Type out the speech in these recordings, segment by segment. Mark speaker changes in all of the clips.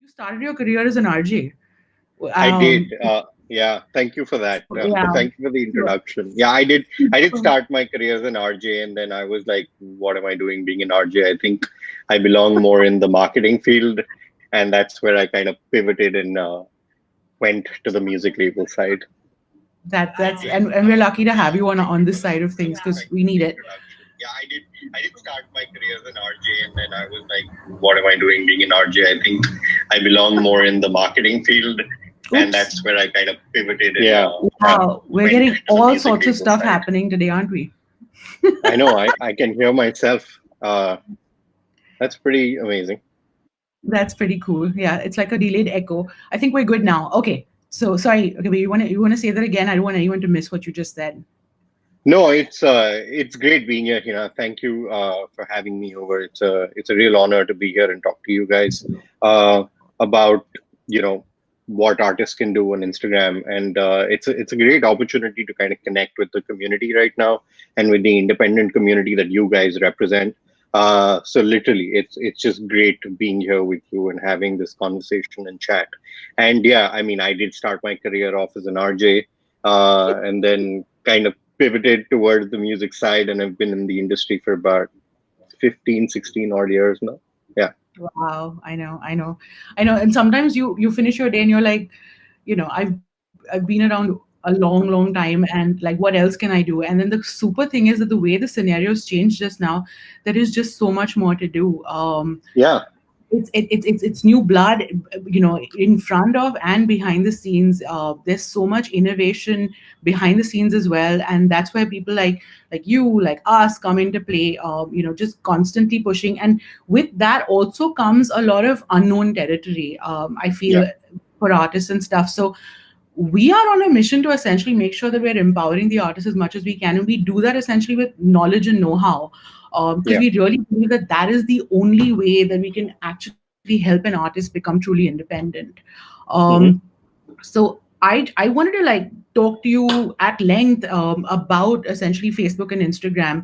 Speaker 1: started your career as an RJ.
Speaker 2: I did.
Speaker 1: Um,
Speaker 2: Yeah, thank you for that.
Speaker 1: yeah.
Speaker 2: Thank you for the
Speaker 1: So,
Speaker 2: introduction. Yeah, I did. I did start my career as an RJ, and then I was like, "What am I doing being an RJ? I think I belong more in the marketing field," and that's where I kind of pivoted and went to the music label side.
Speaker 1: that's and we're lucky to have you on this side of things because
Speaker 2: Thank you
Speaker 1: we
Speaker 2: for the
Speaker 1: need it.
Speaker 2: introduction. Yeah, I did. I did start my career as an RJ, and then I was like, "What am I doing being an RJ? I think I belong more in the marketing field," and
Speaker 1: Oops.
Speaker 2: that's where I kind of pivoted and
Speaker 1: Wow, we're
Speaker 2: went
Speaker 1: getting
Speaker 2: to the
Speaker 1: all
Speaker 2: music
Speaker 1: sorts of
Speaker 2: label
Speaker 1: stuff
Speaker 2: side.
Speaker 1: happening today, aren't we?
Speaker 2: I know. I can hear myself. That's pretty amazing.
Speaker 1: That's pretty cool. Yeah, it's like a delayed echo. I think we're good now. Okay. So sorry. Okay, but you wanna say that again? I don't want anyone to miss what you just said.
Speaker 2: No, it's great being here, Hina. Thank you for having me over. It's a real honor to be here and talk to you guys about you know what artists can do on Instagram, and it's a great opportunity to kind of connect with the community right now and with the independent community that you guys represent. So literally, it's just great being here with you and having this conversation and chat. And yeah, I mean, I did start my career off as an RJ, and then kind of pivoted towards the music side, and I've been in the industry for about 15, 16 odd years now. Yeah.
Speaker 1: Wow, I know. And sometimes you finish your day and you're like, I've been around a long time, and like, what else can I do? And then the super thing is that the way the scenarios changed just now, there is just so much more to do.
Speaker 2: Yeah.
Speaker 1: It's new blood, in front of and behind the scenes. There's so much innovation behind the scenes as well, and that's where people like you, like us, come into play. Just constantly pushing, and with that also comes a lot of unknown territory. I
Speaker 2: Yeah.
Speaker 1: feel, for artists and stuff. So we are on a mission to essentially make sure that we're empowering the artists as much as we can, and we do that essentially with knowledge and know-how, because
Speaker 2: Yeah.
Speaker 1: we really believe that that is the only way that we can actually help an artist become truly independent. um,
Speaker 2: Hmm.
Speaker 1: so I wanted to like talk to you at length about essentially Facebook and Instagram,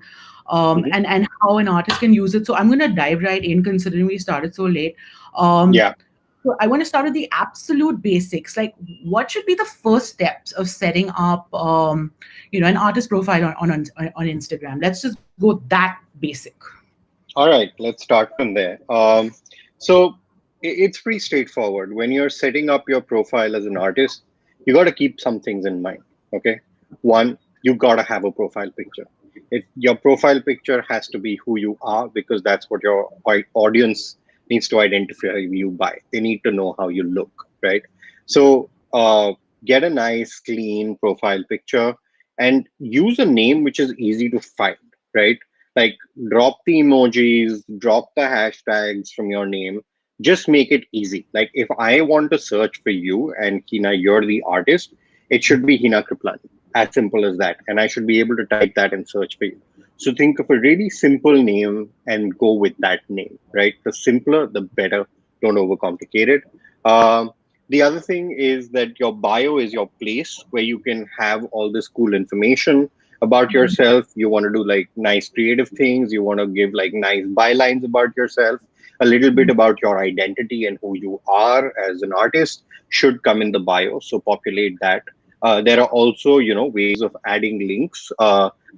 Speaker 2: Hmm.
Speaker 1: and how an artist can use it. So I'm going to dive right in, considering we started so late. um,
Speaker 2: Yeah.
Speaker 1: so I want to start with the absolute basics. Like, what should be the first steps of setting up, an artist profile on Instagram? Let's just go that basic.
Speaker 2: All right. Let's start from there. So it's pretty straightforward. When you're setting up your profile as an artist, you got to keep some things in mind. Okay. One, you got to have a profile picture. Your profile picture has to be who you are, because that's what your audience needs to identify you by. They need to know how you look, right? So get a nice, clean profile picture and use a name which is easy to find, right? Like, drop the emojis, drop the hashtags from your name. Just make it easy. Like, if I want to search for you and Hina, you're the artist, it should be Hina Kriplani. As simple as that. And I should be able to type that and search for you. So think of a really simple name and go with that name, right? The simpler, the better. Don't overcomplicate it. Um, the other thing is that your bio is your place where you can have all this cool information about yourself. You want to do like nice creative things. You want to give like nice bylines about yourself. A little bit about your identity and who you are as an artist should come in the bio. So populate that. There are also, ways of adding links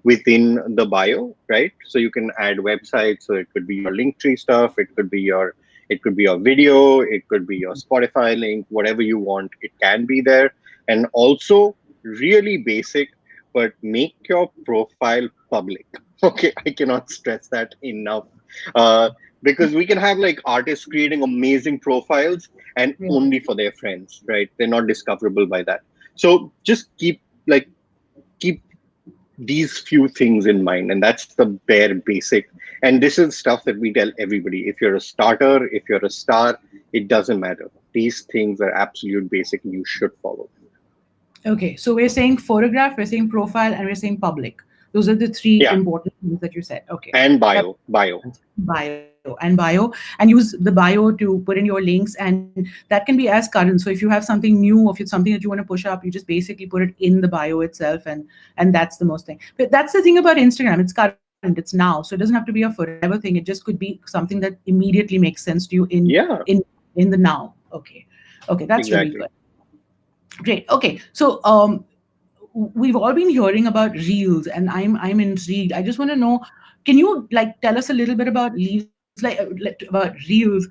Speaker 2: within the bio, right? So you can add websites. So it could be your Linktree stuff. It could be your video. It could be your Spotify link. Whatever you want, it can be there. And also, really basic, but make your profile public. Okay, I cannot stress that enough. Uh, because we can have like artists creating amazing profiles and
Speaker 1: Yeah.
Speaker 2: only for their friends, right? They're not discoverable by that. So just keep these few things in mind, and that's the bare basic. And this is stuff that we tell everybody. If you're a starter, if you're a star, it doesn't matter. These things are absolute basic. You should follow.
Speaker 1: Okay, so we're saying photograph, we're saying profile, and we're saying public. Those are the three
Speaker 2: Yeah,
Speaker 1: important things that you said. Okay,
Speaker 2: and
Speaker 1: that
Speaker 2: bio.
Speaker 1: bio, and use the bio to put in your links, and that can be as current. So if you have something new, or if it's something that you want to push up, you just basically put it in the bio itself, and that's the most thing. But that's the thing about Instagram. It's current. It's now, so it doesn't have to be a forever thing. It just could be something that immediately makes sense to you
Speaker 2: Yeah,
Speaker 1: in the now. Okay. Okay, that's really
Speaker 2: Exactly.
Speaker 1: good. Great. Okay. So we've all been hearing about reels, and I'm intrigued. I just want to know, can you like tell us a little bit about reels, about reels?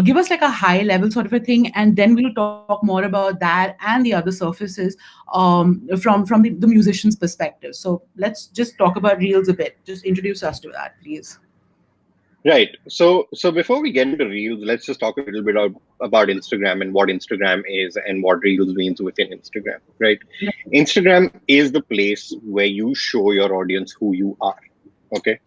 Speaker 1: Give us like a high level sort of a thing, and then we'll talk more about that and the other surfaces from the musician's perspective. So let's just talk about reels a bit. Just introduce us to that, please.
Speaker 2: Right. So before we get into Reels, let's just talk a little bit about Instagram and what Instagram is and what Reels means within Instagram. Right. Instagram is the place where you show your audience who you are. Okay.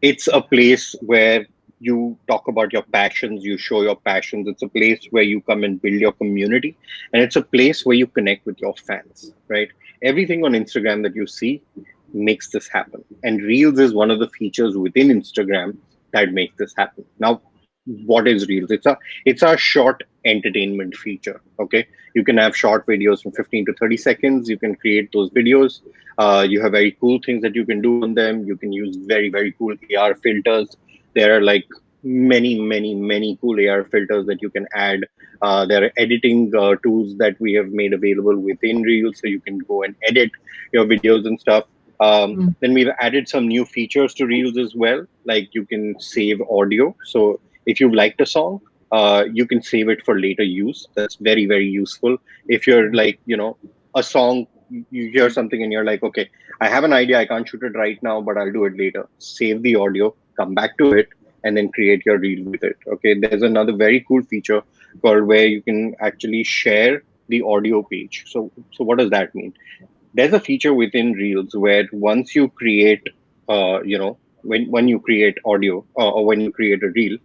Speaker 2: It's a place where you talk about your passions, you show your passions. It's a place where you come and build your community, and it's a place where you connect with your fans. Right. Everything on Instagram that you see makes this happen, and Reels is one of the features within Instagram that makes this happen. Now, what is Reels? It's a short entertainment feature. Okay, you can have short videos from 15 to 30 seconds. You can create those videos. You have very cool things that you can do on them. You can use very cool AR filters. There are like many cool AR filters that you can add. There are editing tools that we have made available within Reels, so you can go and edit your videos and stuff. Then we've added some new features to Reels as well, like you can save audio. So if you've liked a song, you can save it for later use. That's very useful. If you're like, a song, you hear something and you're like, okay, I have an idea, I can't shoot it right now, but I'll do it later. Save the audio, come back to it, and then create your reel with it. Okay, there's another very cool feature called where you can actually share the audio page. So what does that mean? There's a feature within Reels where once you create, when you create audio, or when you create a reel,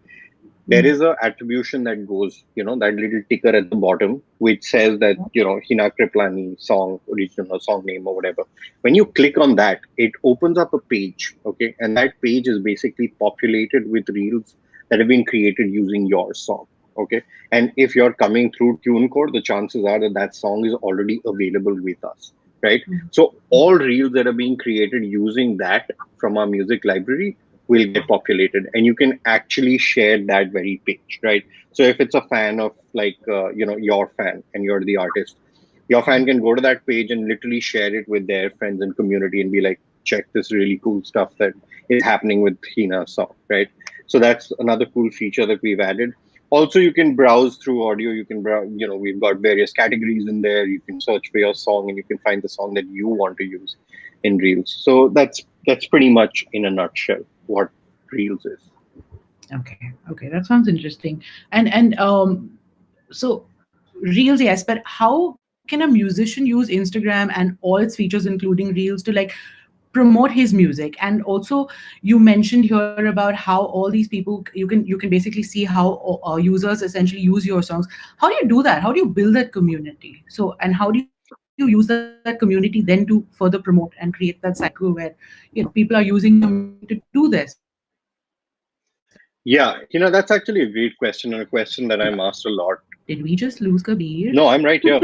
Speaker 2: there is a attribution that goes, that little ticker at the bottom, which says that, Hina Kriplani song, original song name or whatever. When you click on that, it opens up a page, okay? And that page is basically populated with reels that have been created using your song, okay? And if you're coming through TuneCore, the chances are that that song is already available with us, right? So all reels that are being created using that from our music library will get populated, and you can actually share that very page, right? So if it's a fan of like, your fan and you're the artist, your fan can go to that page and literally share it with their friends and community and be like, check this really cool stuff that is happening with Hina's song, right? So that's another cool feature that we've added. Also, you can browse through audio. You can browse, we've got various categories in there. You can search for your song and you can find the song that you want to use in Reels. So that's pretty much in a nutshell what Reels is.
Speaker 1: Okay, okay, that sounds interesting. And so reels, yes, but how can a musician use Instagram and all its features, including reels, to like promote his music? And also, you mentioned here about how all these people, you can basically see how users essentially use your songs. How do you do that? How do you build that community? So, and how do you use that community then to further promote and create that cycle where people are using your music to do this?
Speaker 2: Yeah, that's actually a great question and a question that I'm asked a lot.
Speaker 1: Did we just lose Kabir?
Speaker 2: No, I'm right here.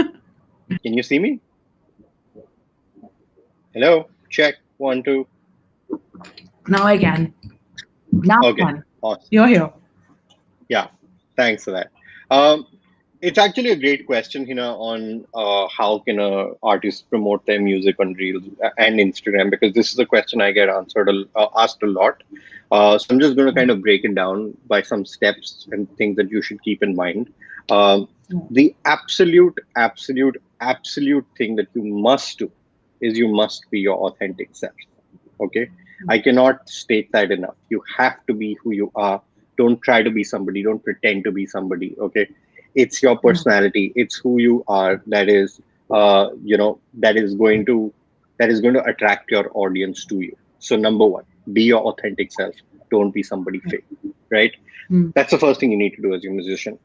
Speaker 2: Can you see me? Hello? Check. One, two.
Speaker 1: Now I can. Now I
Speaker 2: Okay.
Speaker 1: can.
Speaker 2: Awesome.
Speaker 1: You're here.
Speaker 2: Yeah. Thanks for that. Um, it's actually a great question, on how can a artist promote their music on Reels and Instagram, because this is a question I get asked a lot. So I'm just going to kind of break it down by some steps and things that you should keep in mind. Um, the absolute thing that you must do is you must be your authentic self. Okay, I cannot state that enough. You have to be who you are. Don't try to be somebody, don't pretend to be somebody. Okay, it's your personality, it's who you are, that is going to attract your audience to you. So number one, be your authentic self. Don't be somebody fake, right? That's the first thing you need to do as a musician.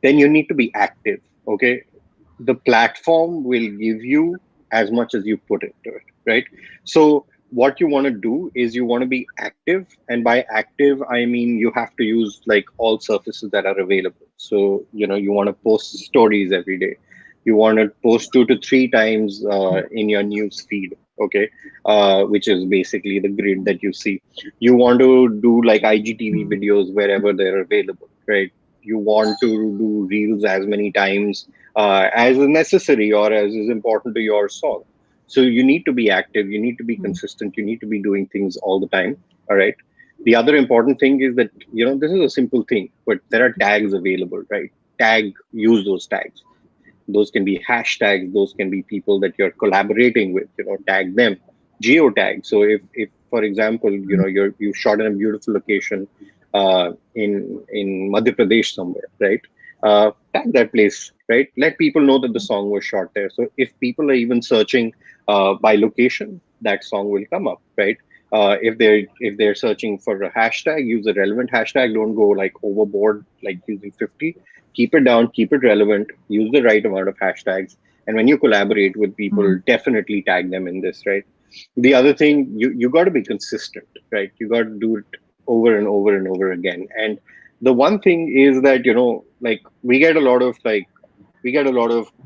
Speaker 2: Then you need to be active. Okay, the platform will give you as much as you put into it, right? So what you want to do is you want to be active, and by active I mean you have to use like all surfaces that are available. So you want to post stories every day. You want to post 2 to 3 times in your news feed, okay, which is basically the grid that you see. You want to do like IGTV videos wherever they're available, right? you want to do reels as many times as is necessary or as is important to your song. So you need to be active, you need to be consistent, you need to be doing things all the time. All right. The other important thing is that, this is a simple thing, but there are tags available, right? Use those tags. Those can be hashtags, those can be people that you're collaborating with, tag them. Geotag. So if for example, you shot in a beautiful location in Madhya Pradesh somewhere, right? Tag that place, right? Let people know that the song was shot there. So if people are even searching by location, that song will come up, right? If they're searching for a hashtag, use a relevant hashtag. Don't go like overboard, like using 50. Keep it down, keep it relevant, use the right amount of hashtags. And when you collaborate with people, definitely tag them in this, right? The other thing, you got to be consistent, right? You got to do it over and over and over again. And the one thing is that, like we get a lot of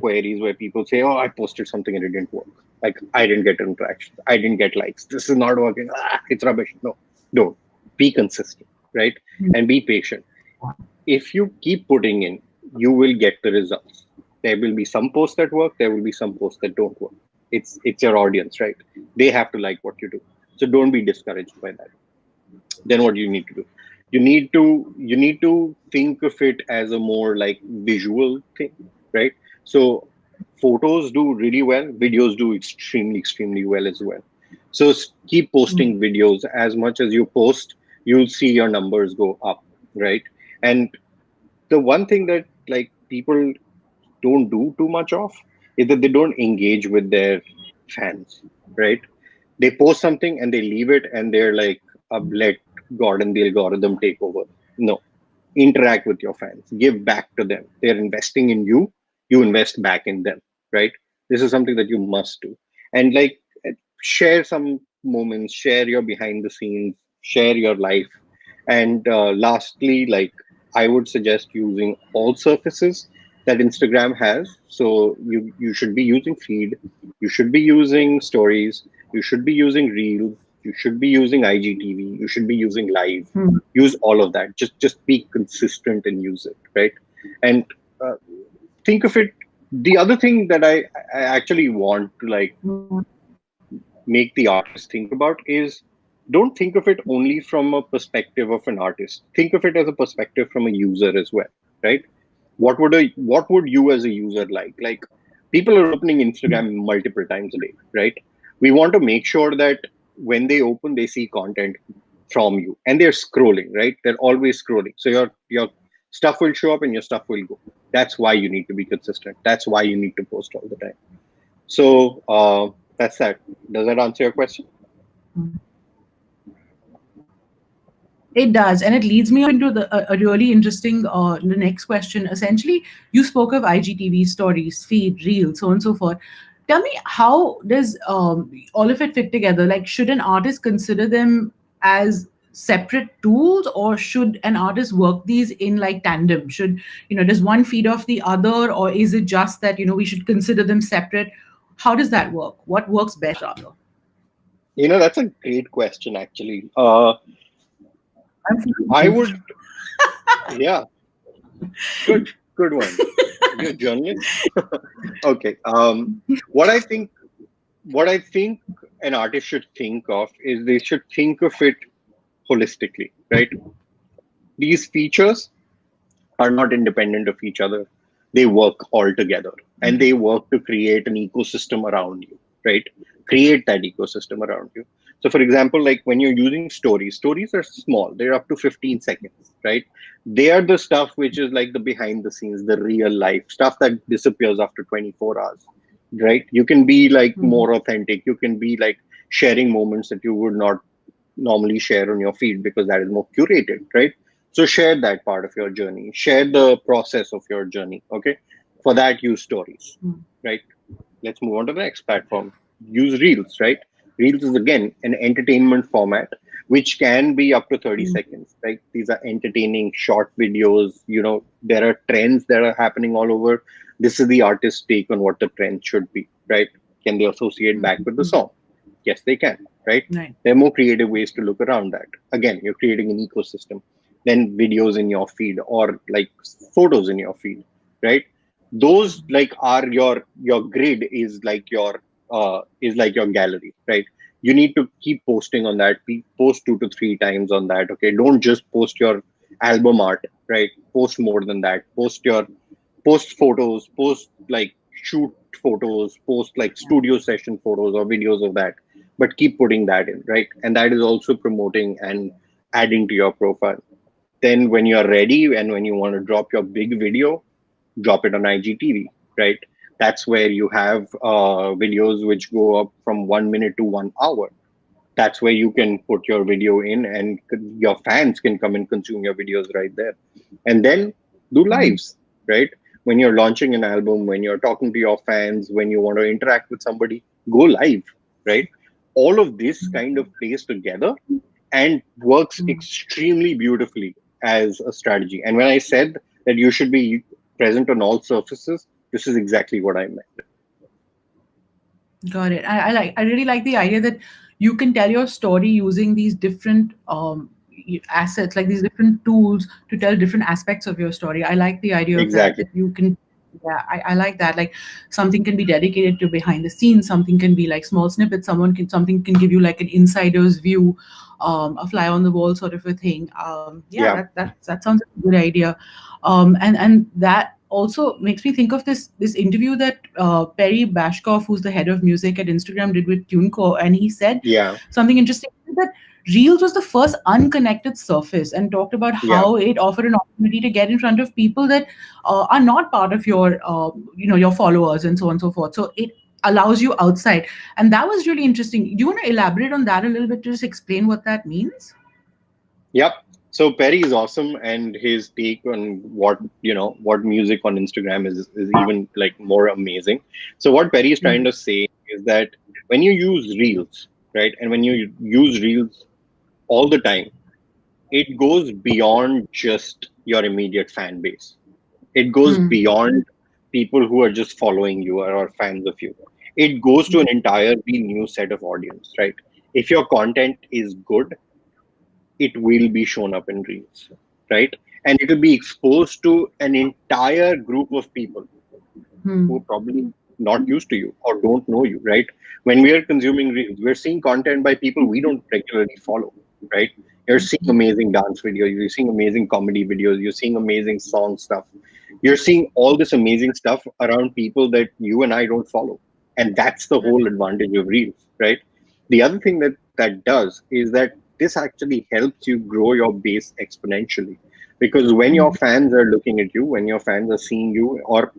Speaker 2: queries where people say, "Oh, I posted something and it didn't work. Like I didn't get interactions, I didn't get likes. This is not working. It's rubbish." No, don't. Be consistent, right? And be patient. If you keep putting in, you will get the results. There will be some posts that work. There will be some posts that don't work. It's your audience, right? They have to like what you do. So don't be discouraged by that. Then what do you need to do? You need to think of it as a more like visual thing, right? So photos do really well, videos do extremely well as well. So keep posting videos. As much as you post, you'll see your numbers go up, right? And the one thing that like people don't do too much of is that they don't engage with their fans, right? They post something and they leave it and they're like, let God and the algorithm take over. No, interact with your fans, give back to them. They're investing in you, you invest back in them, right? This is something that you must do. And like, share some moments, share your behind the scenes, share your life. And lastly, like, I would suggest using all surfaces that Instagram has. So you should be using feed, you should be using stories, you should be using reels, you should be using IGTV, you should be using live. Use all of that. Just be consistent and use it, right? And uh, think of it. The other thing that I actually want to like make the artist think about is, don't think of it only from a perspective of an artist. Think of it as a perspective from a user as well, right? What would you as a user like? Like, people are opening Instagram multiple times a day, right? We want to make sure that when they open, they see content from you, and they're scrolling, right? They're always scrolling. So your stuff will show up and your stuff will go. That's why you need to be consistent. That's why you need to post all the time. So that's that. Does that answer your question?
Speaker 1: It does, and it leads me into a really interesting the next question. Essentially, you spoke of IGTV, stories, feed, reels, so on and so forth. Tell me, how does all of it fit together? Like, should an artist consider them as separate tools, or should an artist work these in like tandem? Should, does one feed off the other, or is it just that we should consider them separate? How does that work? What works best, rather?
Speaker 2: That's a great question, actually.
Speaker 1: I'm feeling
Speaker 2: I
Speaker 1: both.
Speaker 2: would, yeah, good one. You're a journalist. Okay. What I think, what I think an artist should think of is they should think of it holistically, right? These features are not independent of each other. They work all together, and
Speaker 1: Okay.
Speaker 2: they work to create an ecosystem around you, right? Create that ecosystem around you. So, for example, like when you're using stories, stories are small, they're up to 15 seconds, right? They are the stuff which is like the behind the scenes, the real life stuff that disappears after 24 hours, right? You can be like more authentic. You can be like sharing moments that you would not normally share on your feed because that is more curated, right? So share that part of your journey, share the process of your journey. Okay. For that, use stories, right? Let's move on to the next platform. Use reels, right? Reels is again an entertainment format which can be up to 30 seconds, right? These are entertaining short videos. There are trends that are happening all over. This is the artist's take on what the trend should be, right? Can they associate back with the song? Yes, they can, right?
Speaker 1: Right.
Speaker 2: There are more creative ways to look around that. Again, you're creating an ecosystem. than videos in your feed or like photos in your feed, right? Those like are your grid is like your gallery, right? You need to keep posting on that. Post 2 to 3 times on that. Okay, don't just post your album art, right? Post more than that. Post photos, post like shoot photos, post like studio session photos or videos of that, but keep putting that in, right? And that is also promoting and adding to your profile. Then when you're ready and when you want to drop your big video, drop it on IGTV, right? That's where you have videos which go up from 1 minute to 1 hour. That's where you can put your video in and your fans can come and consume your videos right there. And then do lives, right? When you're launching an album, when you're talking to your fans, when you want to interact with somebody, go live, right? All of this kind of plays together and works extremely beautifully as a strategy. And when I said that you should be present on all surfaces, this is exactly what I meant.
Speaker 1: Got it. I really like the idea that you can tell your story using these different assets, like these different tools to tell different aspects of your story. I like the idea of that.
Speaker 2: Exactly.
Speaker 1: That you can, yeah, I like that. Like something can be dedicated to behind the scenes, something can be like small snippets, something can give you like an insider's view, a fly on the wall sort of a thing. Yeah,
Speaker 2: Yeah.
Speaker 1: that sounds like a good idea. And that also makes me think of this interview that Perry Bashkoff, who's the head of music at Instagram, did with TuneCore, and he said
Speaker 2: Yeah.
Speaker 1: something interesting that Reels was the first unconnected surface, and talked about
Speaker 2: Yeah.
Speaker 1: how it offered an opportunity to get in front of people that are not part of your your followers and so on and so forth. So it allows you outside, and that was really interesting. Do you want to elaborate on that a little bit to just explain what that means?
Speaker 2: Yep. So Perry is awesome, and his take on what music on Instagram is even like more amazing. So what Perry is trying
Speaker 1: Mm,
Speaker 2: to say is that when you use Reels, right, and when you use Reels all the time, it goes beyond just your immediate fan base. It goes
Speaker 1: mm,
Speaker 2: beyond people who are just following you or are fans of you. It goes to an entirely new set of audience, right? If your content is good, it will be shown up in reels, right? And it will be exposed to an entire group of people who are
Speaker 1: mm,
Speaker 2: probably not used to you or don't know you, right? When we are consuming reels, we're seeing content by people we don't regularly follow, right? You're seeing amazing dance videos, you're seeing amazing comedy videos, you're seeing amazing song stuff. You're seeing all this amazing stuff around people that you and I don't follow. And that's the whole advantage of reels, right? The other thing that does is that this actually helps you grow your base exponentially. Because when your
Speaker 1: mm,
Speaker 2: fans are looking at you, when your fans are seeing you, or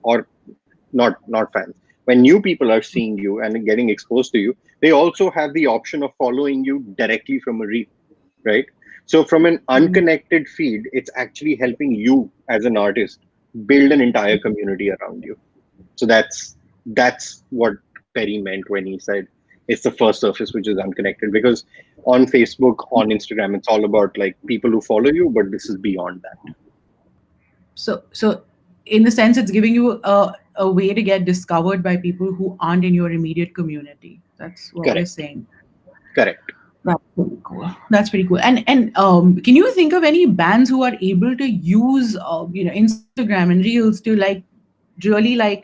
Speaker 2: not fans, when new people are seeing you and getting exposed to you, they also have the option of following you directly from a reel, right? So from an
Speaker 1: mm.
Speaker 2: unconnected feed, it's actually helping you as an artist build an entire community around you. So that's what Perry meant when he said it's the first surface which is unconnected, because on Facebook, on Instagram, it's all about like people who follow you, but this is beyond that.
Speaker 1: So in a sense, it's giving you a way to get discovered by people who aren't in your immediate community. That's what we're
Speaker 2: Correct.
Speaker 1: saying.
Speaker 2: Correct.
Speaker 1: That's pretty cool. That's pretty cool. And can you think of any bands who are able to use Instagram and Reels to like really like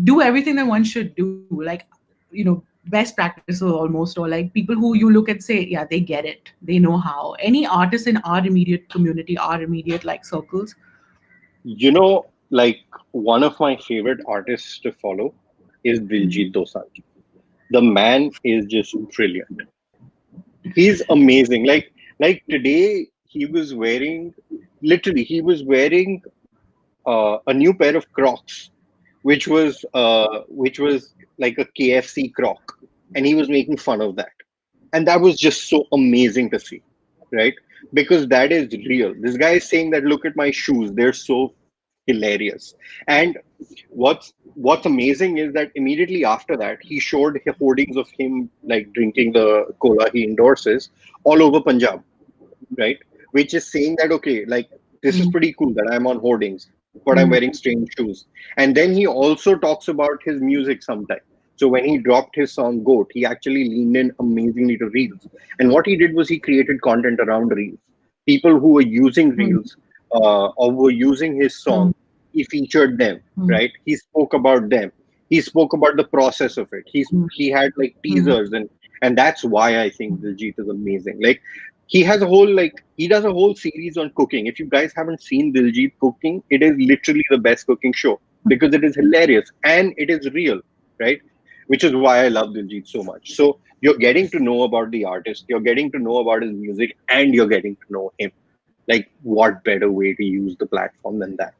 Speaker 1: do everything that one should do, like best practices almost, or like people who you look at say, yeah, they get it, they know how. Any artists in our immediate community, our immediate like circles?
Speaker 2: Like one of my favorite artists to follow is Diljit Dosanjh. The man is just brilliant. He's amazing. Like today, he was wearing literally he was wearing a new pair of Crocs, which was like a KFC Croc, and he was making fun of that, and that was just so amazing to see, right? Because that is real. This guy is saying that look at my shoes, they're so hilarious. And what's amazing is that immediately after that, he showed hoardings of him like drinking the cola he endorses all over Punjab, right? Which is saying that, okay, like this is pretty cool that I'm on hoardings, but I'm wearing strange shoes. And then he also talks about his music sometime. So when he dropped his song Goat, he actually leaned in amazingly to Reels. And what he did was he created content around Reels. People who were using reels,
Speaker 1: Mm,
Speaker 2: or were using his song,
Speaker 1: mm,
Speaker 2: he featured them, right?
Speaker 1: mm,
Speaker 2: He spoke about them. He spoke about the process of it. He
Speaker 1: mm,
Speaker 2: had like teasers, and that's why I think Diljit is amazing. Like, he has a whole, like, he does a whole series on cooking. If you guys haven't seen Diljit cooking, it is literally the best cooking show, because it is hilarious and it is real, right? Which is why I love Diljit so much. So you're getting to know about the artist, you're getting to know about his music, and you're getting to know him. Like, what better way to use the platform than that,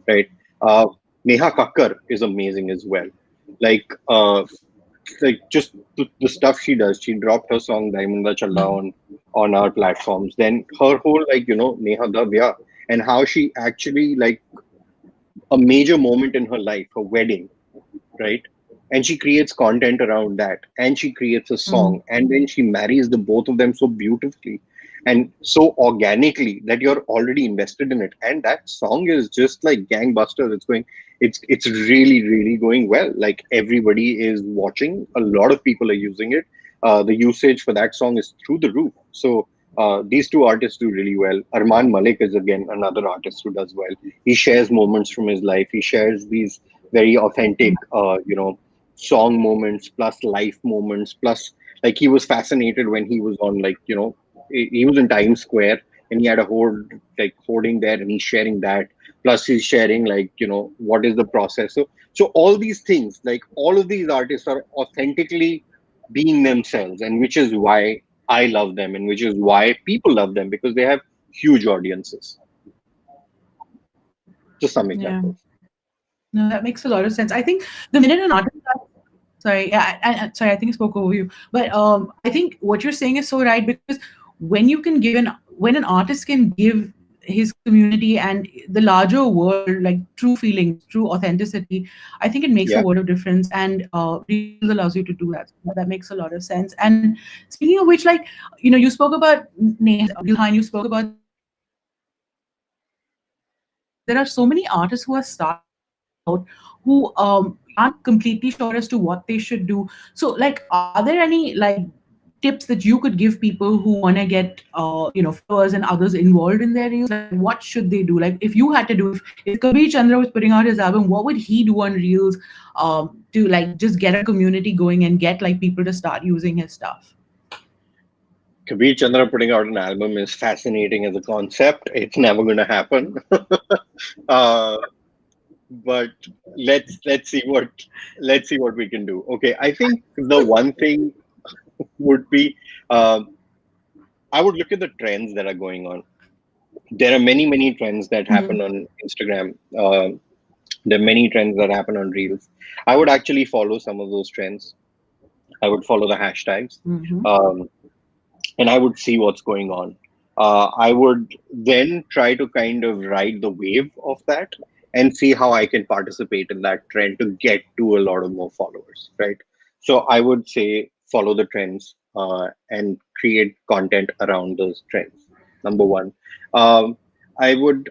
Speaker 2: right? uh Neha Kakkar is amazing as well. like uh like, just the stuff she does. She dropped her song Diamond Challa on our platforms. Then her whole, like, Neha Davya, and how she actually, like, a major moment in her life, her wedding, right? And she creates content around that, and she creates a song, and then she marries the both of them so beautifully and so organically that you're already invested in it. And that song is just like gangbusters. It's really, really going well. Like, everybody is watching. A lot of people are using it. The usage for that song is through the roof. So these two artists do really well. Arman Malik is again another artist who does well. He shares moments from his life. He shares these very authentic, song moments plus life moments plus, like, he was fascinated when he was on, like, he was in Times Square, and he had a hoarding there, and he's sharing that. Plus, he's sharing, like, what is the process. So all these things, like, all of these artists are authentically being themselves, and which is why I love them, and which is why people love them, because they have huge audiences. Just some
Speaker 1: yeah.
Speaker 2: examples.
Speaker 1: No, that makes a lot of sense. I think the minute an artist sorry, yeah, sorry, I think I spoke over you. But I think what you're saying is so right, because when an artist can give his community and the larger world like true feelings, true authenticity, I think it makes a
Speaker 2: Yeah.
Speaker 1: world of difference. And Reels allows you to do that. That makes a lot of sense. And speaking of which, like, you spoke about Neha and you spoke about the artists who are starting out. There are so many artists who are starting out who aren't completely sure as to what they should do. So, like, are there any like tips that you could give people who want to get followers and others involved in their reels? Like, what should they do? Like, if you had to do, if Kabir Chandra was putting out his album, what would he do on reels to like just get a community going and get like people to start using his stuff?
Speaker 2: Kabir Chandra putting out an album is fascinating as a concept. It's never going to happen. uh, but let's see what we can do. Okay, I think the one thing would be, um, I would look at the trends that are going on. There are many trends that happen
Speaker 1: Hmm.
Speaker 2: on Instagram. There are many trends that happen on Reels. I would actually follow some of those trends. I would follow the hashtags. Um, and I would see what's going on. I would then try to kind of ride the wave of that and see how I can participate in that trend to get to a lot of more followers, right? So I would say follow the trends, and create content around those trends. Number one, um, I would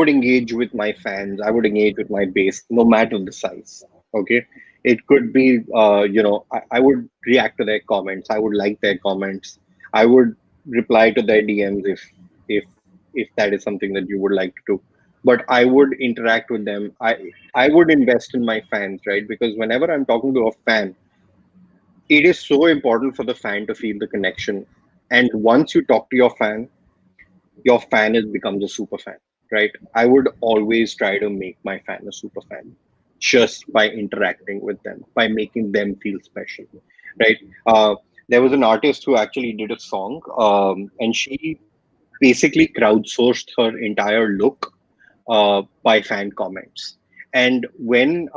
Speaker 2: engage with my fans. I would engage with my base, no matter the size. Okay, it could be, I would react to their comments. I would like their comments. I would reply to their DMs if if that is something that you would like to do. But I would interact with them. I would invest in my fans, right? Because whenever I'm talking to a fan, it is so important for the fan to feel the connection. And once you talk to your fan is becomes a super fan, right? I would always try to make my fan a super fan just by interacting with them, by making them feel special, right? There was an artist who actually did a song, and she basically crowdsourced her entire look, by fan comments. And when,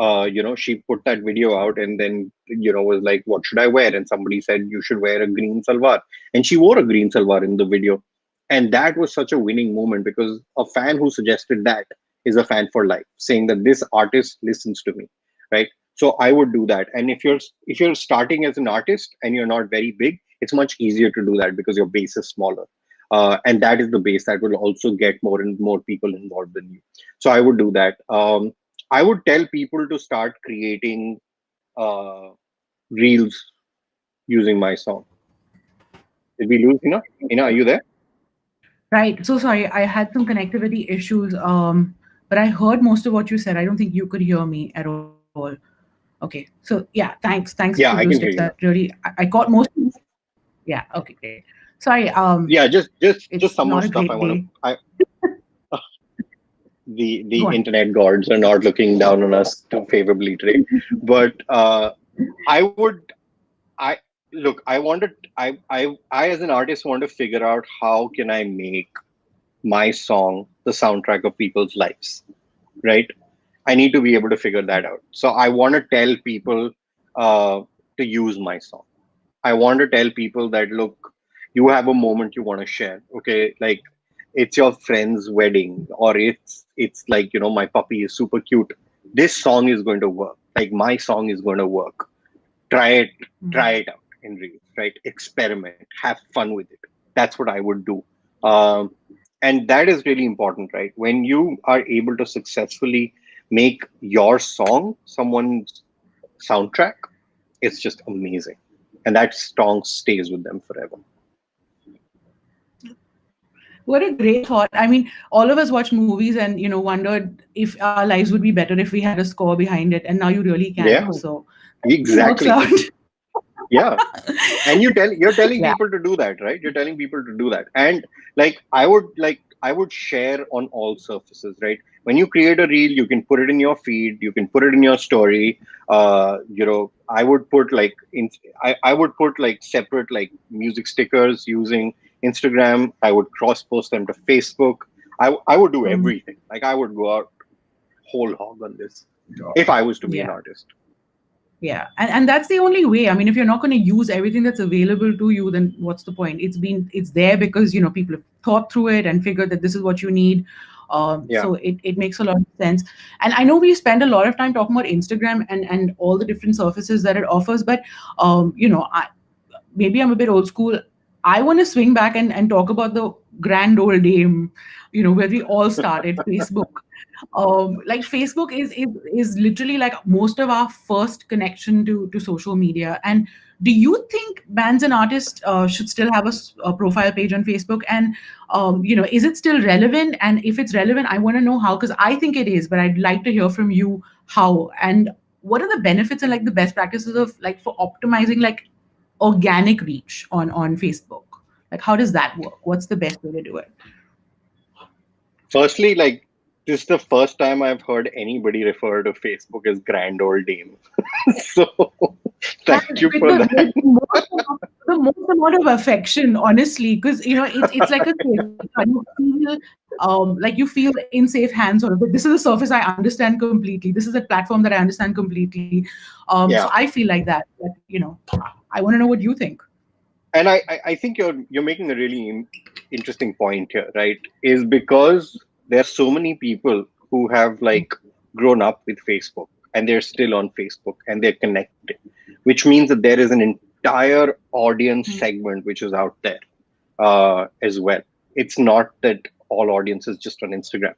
Speaker 2: she put that video out, and then, was like, "What should I wear?" And somebody said, "You should wear a green salwar," and she wore a green salwar in the video. And that was such a winning moment, because a fan who suggested that is a fan for life, saying that this artist listens to me, right? So I would do that. And if you're starting as an artist and you're not very big, it's much easier to do that because your base is smaller, and that is the base that will also get more and more people involved in you. So I would do that. I would tell people to start creating, uh, reels using my song. Did we lose Ina? Ina, are you there?
Speaker 1: Right. So sorry, I had some connectivity issues. But I heard most of what you said. I don't think you could hear me at all. Okay. So yeah, thanks for those tips.
Speaker 2: Yeah,
Speaker 1: That
Speaker 2: I can hear
Speaker 1: really
Speaker 2: you now.
Speaker 1: I got most of it. Yeah. Okay. Great. Sorry.
Speaker 2: Yeah,
Speaker 1: It's
Speaker 2: just some
Speaker 1: not
Speaker 2: more
Speaker 1: a
Speaker 2: stuff
Speaker 1: great
Speaker 2: I want to.
Speaker 1: day.
Speaker 2: The
Speaker 1: Go on.
Speaker 2: internet gods are not looking down on us too favorably today, but I would. I look. I wanted. I as an artist want to figure out how can I make my song the soundtrack of people's lives, right? I need to be able to figure that out. So I want to tell people uh, to use my song. I want to tell people that look, you have a moment you want to share. Okay, like it's your friend's wedding, or it's like my puppy is super cute. This song is going to work. Like my song is going to work. Try it, try
Speaker 1: Mm.
Speaker 2: it out in real, right? Experiment, have fun with it. That's what I would do. Um, and that is really important, right? When you are able to successfully make your song someone's soundtrack, it's just amazing. And that song stays with them forever.
Speaker 1: What a great thought. I mean, all of us watch movies and wondered if our lives would be better if we had a score behind it, and now you really can.
Speaker 2: Yeah,
Speaker 1: So it works
Speaker 2: exactly.
Speaker 1: out.
Speaker 2: Yeah. And you're telling
Speaker 1: Yeah.
Speaker 2: people to do that, right? You're telling people to do that. And I would share on all surfaces, right? When you create a reel, you can put it in your feed, you can put it in your story. I would put I would put like separate like music stickers using Instagram. I would cross post them to Facebook. I would do
Speaker 1: Mm.
Speaker 2: everything. Like I would go out whole hog on this if I was to be an
Speaker 1: Yeah.
Speaker 2: artist.
Speaker 1: Yeah. And that's the only way. I mean, if you're not going to use everything that's available to you, then what's the point? It's there because, people have thought through it and figured that this is what you need.
Speaker 2: Yeah.
Speaker 1: So it makes a lot of sense. And I know we spend a lot of time talking about Instagram and all the different surfaces that it offers, but maybe I'm a bit old school. I want to swing back and talk about the grand old dame, where we all started, Facebook. Like Facebook is literally like most of our first connection to social media. And do you think bands and artists should still have a profile page on Facebook? And is it still relevant? And if it's relevant, I want to know how, because I think it is, but I'd like to hear from you how. And what are the benefits and like the best practices of like for optimizing like organic reach on Facebook? Like how does that work? What's the best way to do it?
Speaker 2: Firstly, like this is the first time I've heard anybody refer to Facebook as grand old dame. So
Speaker 1: And
Speaker 2: thank you
Speaker 1: with
Speaker 2: for that.
Speaker 1: the most amount of affection, honestly, because it's like a safety net. You feel like you feel in safe hands. Sort of. This is a surface I understand completely. This is a platform that I understand completely. So
Speaker 2: Yeah.
Speaker 1: I feel like that. But I want to know what you think.
Speaker 2: And I think you're making a really interesting point here, right? Is because there are so many people who have like grown up with Facebook and they're still on Facebook and they're connected, which means that there is an entire audience segment which is out there as well. It's not that all audience is just on Instagram.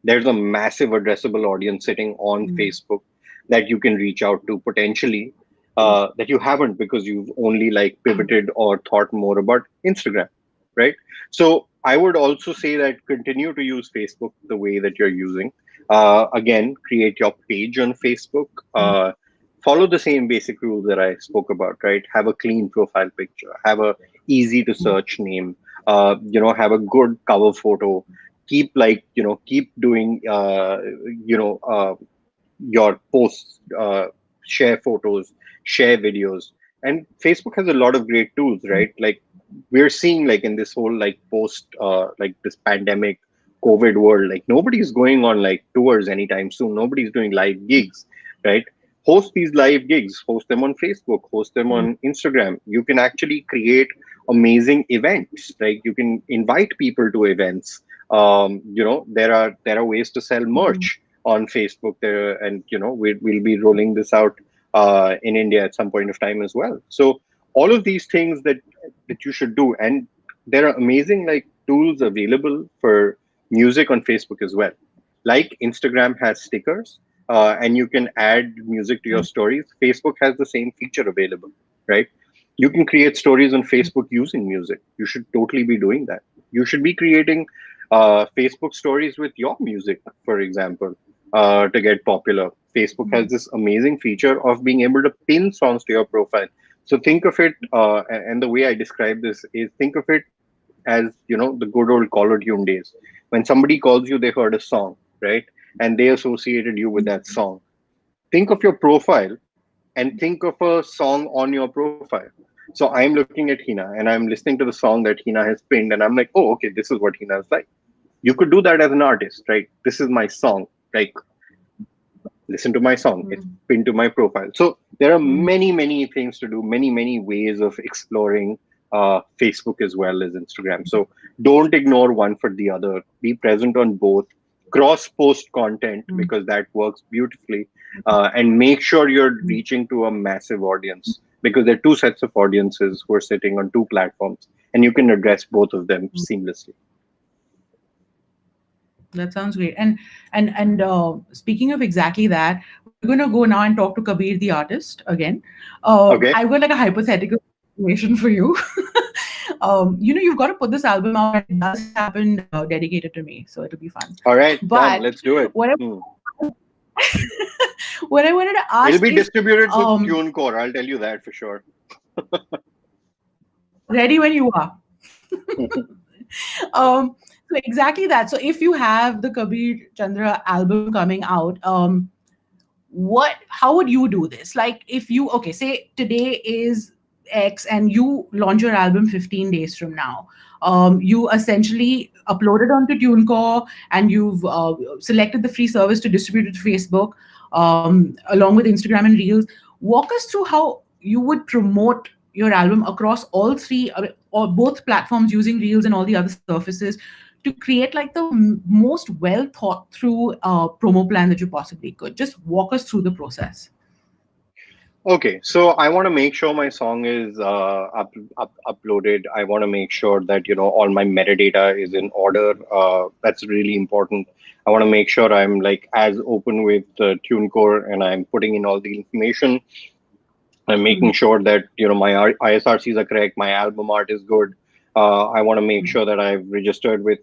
Speaker 2: There's a massive addressable audience sitting on Facebook that you can reach out to potentially that you haven't because you've only like pivoted or thought more about Instagram, right? So I would also say that continue to use Facebook the way that you're using. Again, create your page on Facebook. Follow the same basic rules that I spoke about, right? Have a clean profile picture, have a easy to search name, have a good cover photo, keep doing your posts, share photos, share videos. And Facebook has a lot of great tools, right? Like we're seeing like in this whole like post like this pandemic COVID world, like nobody's going on like tours anytime soon, nobody's doing live gigs, right? Host these live gigs, host them on Facebook, host them on Instagram. You can actually create amazing events, like you can invite people to events. There are ways to sell merch on Facebook there, and we'll be rolling this out in India at some point of time as well. So all of these things that you should do, and there are amazing like tools available for music on Facebook as well. Like Instagram has stickers, and you can add music to your stories. Facebook has the same feature available, right? You can create stories on Facebook using music. You should totally be doing that. You should be creating Facebook stories with your music, for example, to get popular. Facebook has this amazing feature of being able to pin songs to your profile. So think of it, and the way I describe this is, think of it as, the good old caller tune days. When somebody calls you, they heard a song, right? And they associated you with that song. Think of your profile and think of a song on your profile. So I'm looking at Hina and I'm listening to the song that Hina has pinned, and I'm like, oh, okay, this is what Hina is like. You could do that as an artist, right? This is my song. Like, listen to my song. It's pinned to my profile. So there are many, many things to do, many, many ways of exploring Facebook as well as Instagram. So don't ignore one for the other. Be present on both. Cross post content because that works beautifully. And make sure you're reaching to a massive audience because there are two sets of audiences who are sitting on two platforms and you can address both of them seamlessly.
Speaker 1: That sounds great. And speaking of exactly that, we're gonna go now and talk to Kabir the artist again.
Speaker 2: Okay.
Speaker 1: I've got like a hypothetical situation for you. You've got to put this album out, and it does happen dedicated to me, so it'll be fun.
Speaker 2: All right. Done.
Speaker 1: But
Speaker 2: Let's do it.
Speaker 1: what I, what I wanted to
Speaker 2: It'll
Speaker 1: ask
Speaker 2: be
Speaker 1: is,
Speaker 2: distributed through TuneCore. I'll tell you that for sure.
Speaker 1: ready when you are. So exactly that. So if you have the Kabir Chandra album coming out, how would you do this? Like, if you, okay, say today is X and you launch your album 15 days from now, you essentially upload it onto TuneCore and you've selected the free service to distribute it to Facebook, along with Instagram and Reels. Walk us through how you would promote your album across all three or both platforms using Reels and all the other surfaces to create like the most well thought through promo plan that you possibly could. Just walk us through the process.
Speaker 2: Okay, so I want to make sure my song is uploaded. I want to make sure that all my metadata is in order. That's really important. I want to make sure I'm like as open with TuneCore and I'm putting in all the information. I'm making sure that my ISRCs are correct. My album art is good. I want to make sure that I've registered with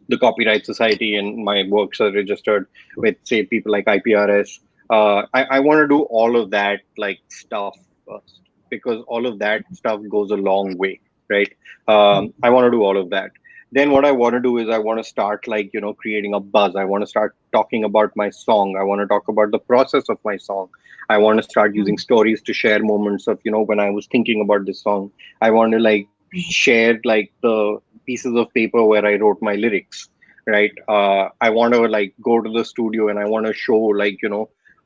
Speaker 2: the Copyright Society and my works are registered with, say, people like IPRS. I want to do all of that like stuff first because all of that stuff goes a long way, right? I want to do all of that. Then what I want to do is I want to start like creating a buzz. I want to start talking about my song. I want to talk about the process of my song. I want to start using stories to share moments of when I was thinking about this song. I want to like share like the pieces of paper where I wrote my lyrics, right? I want to like go to the studio and I want to show like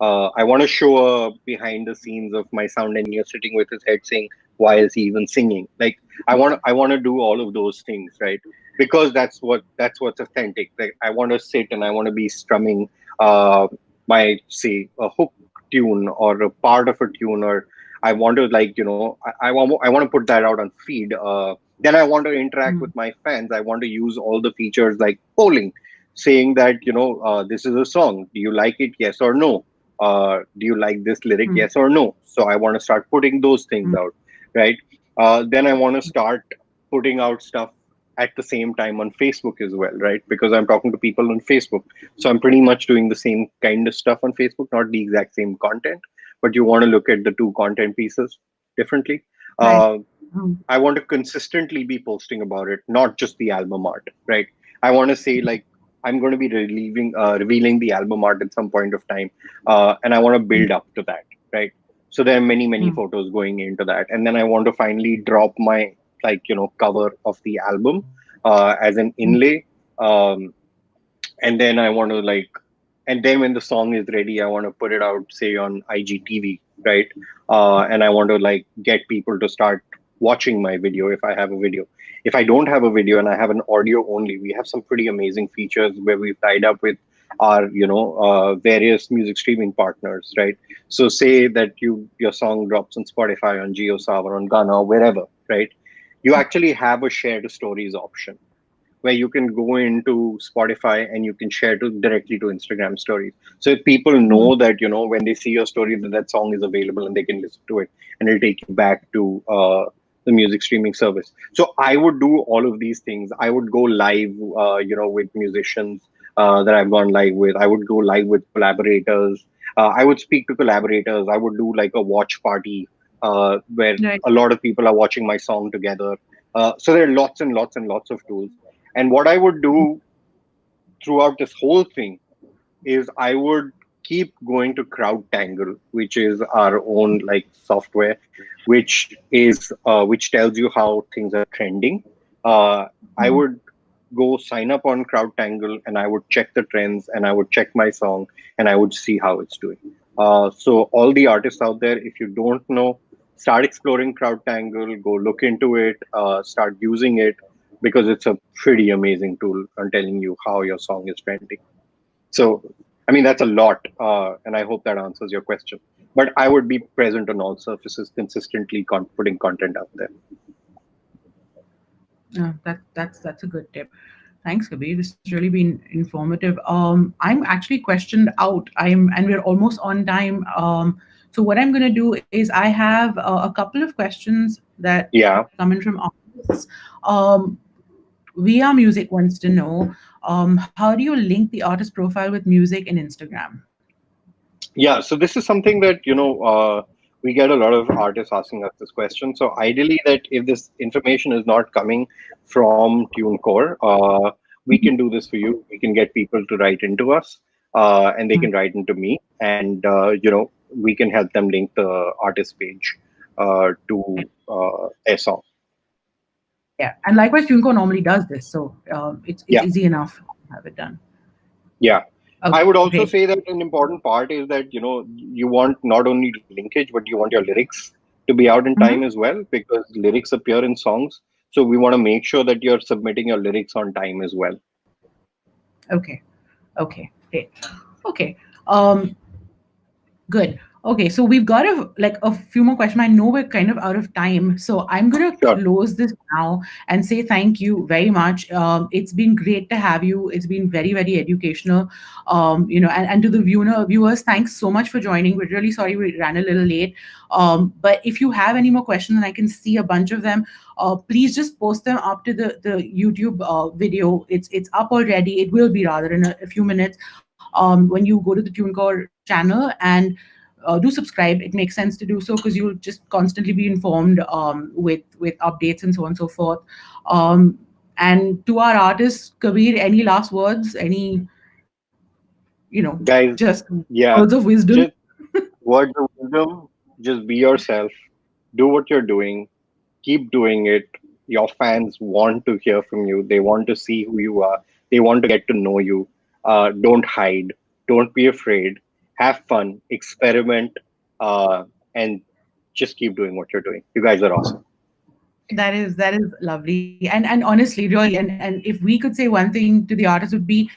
Speaker 2: I want to show a behind the scenes of my sound engineer sitting with his head saying, "Why is he even singing?" Like I want to do all of those things, right? Because that's what's authentic. Like I want to sit and I want to be strumming my say a hook tune or a part of a tune, or I want to like I want to put that out on feed. Then I want to interact with my fans. I want to use all the features like polling, saying that this is a song. Do you like it? Yes or no. Do you like this lyric? Yes or no. So I want to start putting those things out, right? Then I want to start putting out stuff at the same time on Facebook as well, right? Because I'm talking to people on Facebook. So I'm pretty much doing the same kind of stuff on Facebook, not the exact same content, but you want to look at the two content pieces differently.
Speaker 1: Right.
Speaker 2: Uh, I want to consistently be posting about it, not just the album art, right? I want to say like I'm going to be revealing the album art at some point of time, and I want to build up to that, right? So there are many many photos going into that, and then I want to finally drop my like cover of the album as an inlay, um, and then I want to like and then when the song is ready I want to put it out say on IGTV, right? And I want to like get people to start watching my video if I have a video. If I don't have a video and I have an audio only, we have some pretty amazing features where we've tied up with our various music streaming partners, right? So say that your song drops on Spotify, on JioSaavn, on Ghana, or wherever, right? You actually have a shared stories option where you can go into Spotify and you can share to directly to Instagram stories. So if people know that when they see your story that that song is available and they can listen to it, and it'll take you back to the music streaming service. So I would do all of these things. I would go live, with musicians that I've gone live with. I would go live with collaborators. I would speak to collaborators. I would do like a watch party where
Speaker 1: Right.
Speaker 2: a lot of people are watching my song together. So there are lots and lots and lots of tools. And what I would do throughout this whole thing is I would keep going to CrowdTangle, which is our own like software, which tells you how things are trending. I
Speaker 1: Mhm.
Speaker 2: would go sign up on CrowdTangle and I would check the trends and I would check my song and I would see how it's doing. So all the artists out there, if you don't know, start exploring CrowdTangle, go look into it, start using it because it's a pretty amazing tool on telling you how your song is trending. So, I mean, that's a lot, and I hope that answers your question. But I would be present on all surfaces, consistently putting content out there.
Speaker 1: That's a good tip. Thanks, Kabir. This has really been informative. I'm actually questioned out. And we're almost on time. So what I'm going to do is I have a couple of questions that
Speaker 2: Yeah,
Speaker 1: have come in from audience. Um, Via Music wants to know, how do you link the artist profile with music in Instagram?
Speaker 2: yeah. So this is something that we get a lot of artists asking us this question. So ideally, that if this information is not coming from TuneCore, we can do this for you. We can get people to write into us, and they can write into me, and we can help them link the artist page to their song.
Speaker 1: Yeah, and likewise, TuneCore normally does this, so it's
Speaker 2: Yeah,
Speaker 1: easy enough to have it done.
Speaker 2: yeah. I
Speaker 1: Okay,
Speaker 2: would also
Speaker 1: great.
Speaker 2: say that an important part is that you want not only linkage, but you want your lyrics to be out in time
Speaker 1: Mhm.
Speaker 2: as well, because lyrics appear in songs. So we want to make sure that you're submitting your lyrics on time as well.
Speaker 1: Okay, okay, great. Okay, um, good. Okay, so we've got a few more questions. I know we're kind of out of time, so I'm gonna
Speaker 2: Sure,
Speaker 1: close this now and say thank you very much. It's been great to have you. It's been very educational. And to the viewers, thanks so much for joining. We're really sorry we ran a little late. But if you have any more questions, and I can see a bunch of them, please just post them up to the YouTube video. It's up already. It will be rather in a few minutes. When you go to the TuneCore channel and do subscribe. It makes sense to do so because you'll just constantly be informed with updates and so on and so forth. Um, and to our artists, Kabir, any last words? Any
Speaker 2: guys.
Speaker 1: just
Speaker 2: Yeah,
Speaker 1: words of wisdom?
Speaker 2: just words of wisdom. Just be yourself. Do what you're doing. Keep doing it. Your fans want to hear from you. They want to see who you are. They want to get to know you. Don't hide. Don't be afraid. Have fun. Experiment. And just keep doing what you're doing. You guys are awesome.
Speaker 1: That is lovely. And honestly, really, and if we could say one thing to the artist would be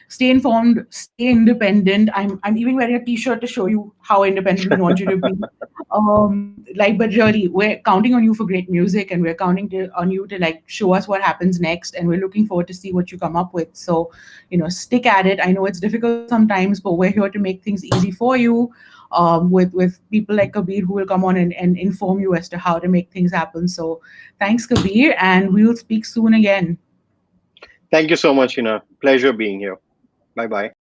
Speaker 1: stay informed, stay independent. I'm even wearing a t-shirt to show you how independent we want you to be. But really, we're counting on you for great music, and we're on you to like show us what happens next, and we're looking forward to see what you come up with. So, stick at it. I know it's difficult sometimes, but we're here to make things easy for you. With people like Kabir who will come on and inform you as to how to make things happen. So thanks, Kabir, and we'll speak soon again.
Speaker 2: Thank you so much, Hina. Pleasure being here. Bye bye.